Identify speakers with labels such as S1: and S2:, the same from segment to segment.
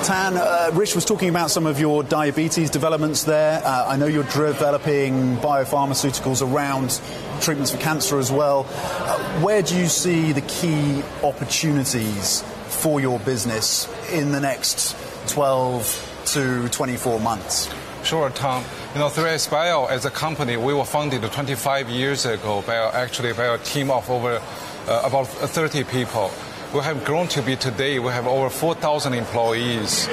S1: Tan, Rich was talking about some of your diabetes developments there. I know you're developing biopharmaceuticals around treatments for cancer as well. Where do you see the key opportunities for your business in the next 12 to 24 months?
S2: Sure, Tom. 3SBio as a company, we were founded 25 years ago by a team of over about 30 people. We have grown to be today, we have over 4,000 employees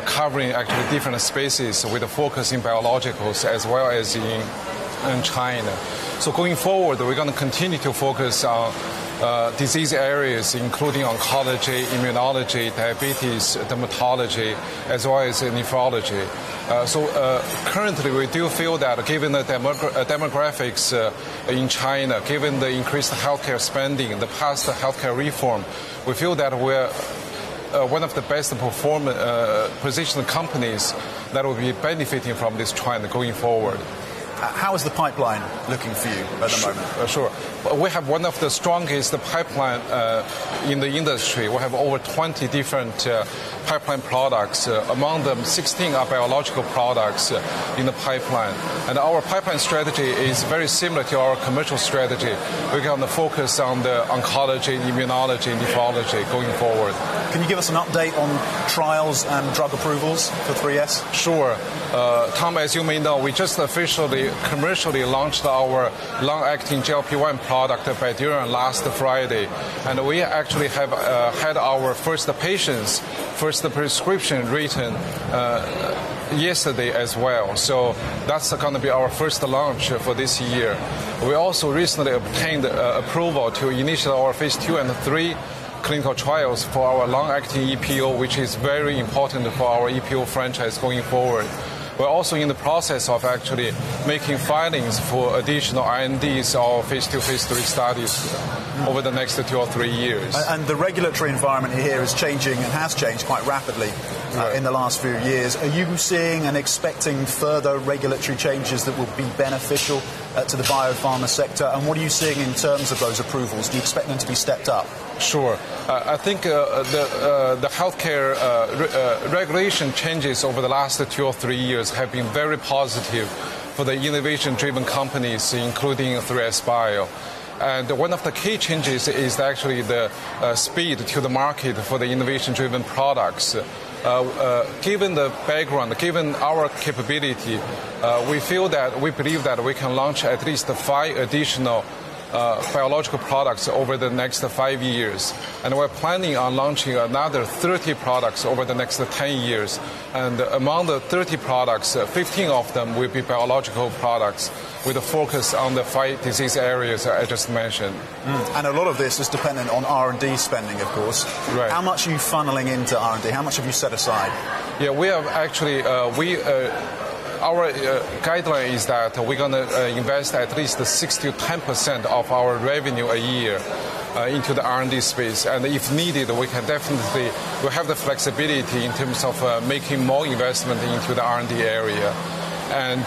S2: covering actually different spaces with a focus in biologicals as well as in China. So going forward, we're going to continue to focus on disease areas including oncology, immunology, diabetes, dermatology, as well as nephrology. Currently we do feel that given the demographics in China, given the increased healthcare spending, the past healthcare reform, we feel that we're one of the best positioned companies that will be benefiting from this trend going forward.
S1: How is the pipeline looking for you at the moment?
S2: Sure. We have one of the strongest pipeline in the industry. We have over 20 different pipeline products. Among them, 16 are biological products in the pipeline. And our pipeline strategy is very similar to our commercial strategy. We're going to focus on the oncology, immunology, nephrology going forward.
S1: Can you give us an update on trials and drug approvals for 3S?
S2: Sure. Tom, as you may know, we just officially commercially launched our long-acting GLP-1 product Beijing last Friday, and we actually have had our first patients, first prescription written yesterday as well. So that's going to be our first launch for this year. We also recently obtained approval to initiate our phase 2 and 3 clinical trials for our long-acting EPO, which is very important for our EPO franchise going forward. We're also in the process of actually making filings for additional INDs or phase 2, phase 3 studies over the next 2 or 3 years.
S1: And the regulatory environment here is changing and has changed quite rapidly in the last few years. Are you seeing and expecting further regulatory changes that will be beneficial to the biopharma sector? And what are you seeing in terms of those approvals? Do you expect them to be stepped up?
S2: Sure. I think the healthcare regulation changes over the last 2 or 3 years have been very positive for the innovation-driven companies, including 3SBio. And one of the key changes is actually the speed to the market for the innovation-driven products. Given the background, given our capability, we believe that we can launch at least 5 additional biological products over the next 5 years. And we're planning on launching another 30 products over the next 10 years. And among the 30 products, 15 of them will be biological products with a focus on the 5 disease areas I just mentioned.
S1: And a lot of this is dependent on R&D spending, of course. Right. How much are you funneling into R&D? How much have you set aside?
S2: Yeah, we have actually, our guideline is that we're going to invest at least 6 to 10% of our revenue a year into the R&D space. And if needed, we have the flexibility in terms of making more investment into the R&D area. And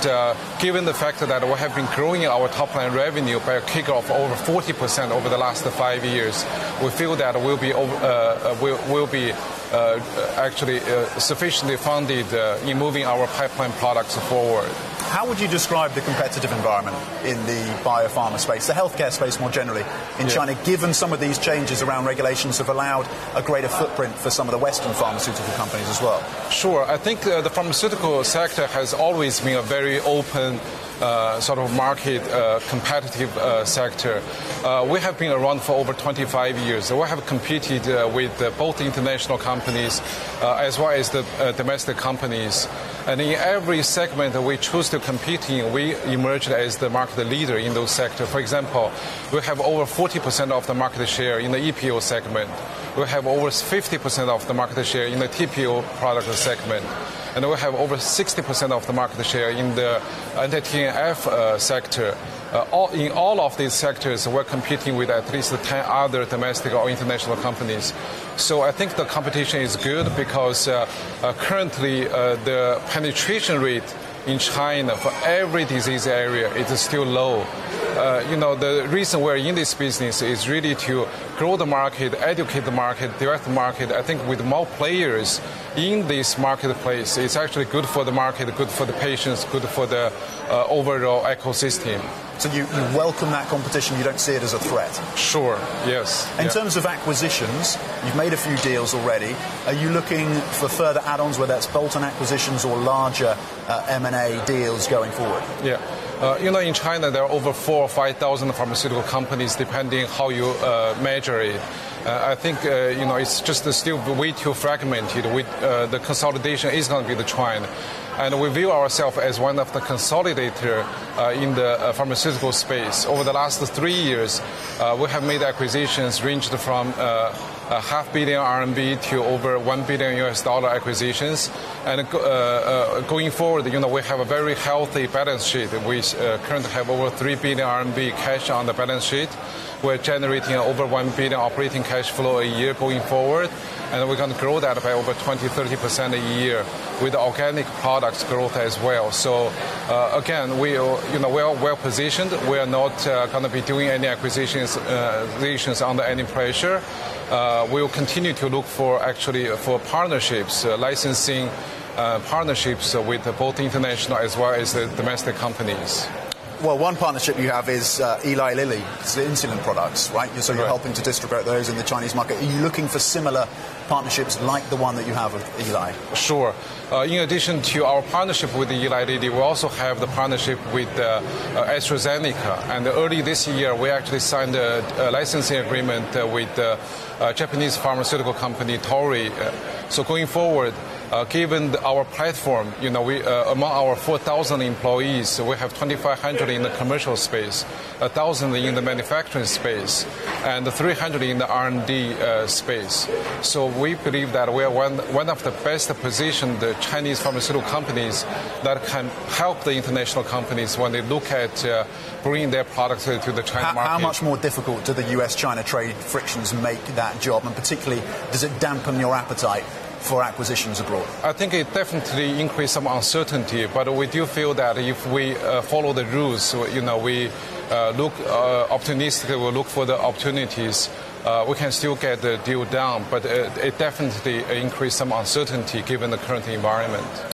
S2: given the fact that we have been growing our top-line revenue by a CAGR of over 40% over the last 5 years, we feel that we'll be actually sufficiently funded in moving our pipeline products forward.
S1: How would you describe the competitive environment in the biopharma space, the healthcare space more generally in China, given some of these changes around regulations have allowed a greater footprint for some of the Western pharmaceutical companies as well?
S2: Sure. I think the pharmaceutical sector has always been a very open sort of market competitive sector. We have been around for over 25 years. We have competed with both international companies as well as the domestic companies. And in every segment that we choose to compete in, we emerged as the market leader in those sectors. For example, we have over 40% of the market share in the EPO segment. We have over 50% of the market share in the TPO product segment. And we have over 60% of the market share in the anti-TNF sector. In all of these sectors, we're competing with at least 10 other domestic or international companies. So I think the competition is good because currently the penetration rate in China for every disease area is still low. The reason we're in this business is really to grow the market, educate the market, direct the market. I think with more players in this marketplace, it's actually good for the market, good for the patients, good for the overall ecosystem.
S1: So you welcome that competition, you don't see it as a threat?
S2: Sure, yes.
S1: In terms of acquisitions, you've made a few deals already. Are you looking for further add-ons, whether that's bolt-on acquisitions or larger M&A deals going forward?
S2: Yeah. In China, there are over 4,000 or 5,000 pharmaceutical companies, depending how you measure it. I think, it's just still way too fragmented. The consolidation is going to be the trend. And we view ourselves as one of the consolidator in the pharmaceutical space. Over the last 3 years, we have made acquisitions ranged from $500 million RMB to over $1 billion US acquisitions. And going forward, we have a very healthy balance sheet. We currently have over 3 billion RMB cash on the balance sheet. We're generating over 1 billion operating cash flow a year going forward. And we're going to grow that by over 20-30% a year with organic products growth as well. So again, we are well positioned. We are not going to be doing any acquisitions under any pressure. We will continue to look for partnerships, licensing partnerships with both international as well as the domestic companies.
S1: Well, one partnership you have is Eli Lilly. It's the insulin products, right? So you're helping to distribute those in the Chinese market. Are you looking for similar partnerships like the one that you have with Eli?
S2: Sure. In addition to our partnership with Eli Lilly, we also have the partnership with AstraZeneca. And early this year, we actually signed a licensing agreement with the Japanese pharmaceutical company Torii. So going forward, given our platform, among our 4,000 employees, we have 2,500 in the commercial space, 1,000 in the manufacturing space, and 300 in the R&D space. So we believe that we are one of the best positioned Chinese pharmaceutical companies that can help the international companies when they look at bringing their products to the China market.
S1: How much more difficult do the US-China trade frictions make that job, and particularly does it dampen your appetite for acquisitions abroad?
S2: I think it definitely increased some uncertainty, but we do feel that if we follow the rules, we look optimistically, we look for the opportunities, we can still get the deal done, but it definitely increased some uncertainty given the current environment.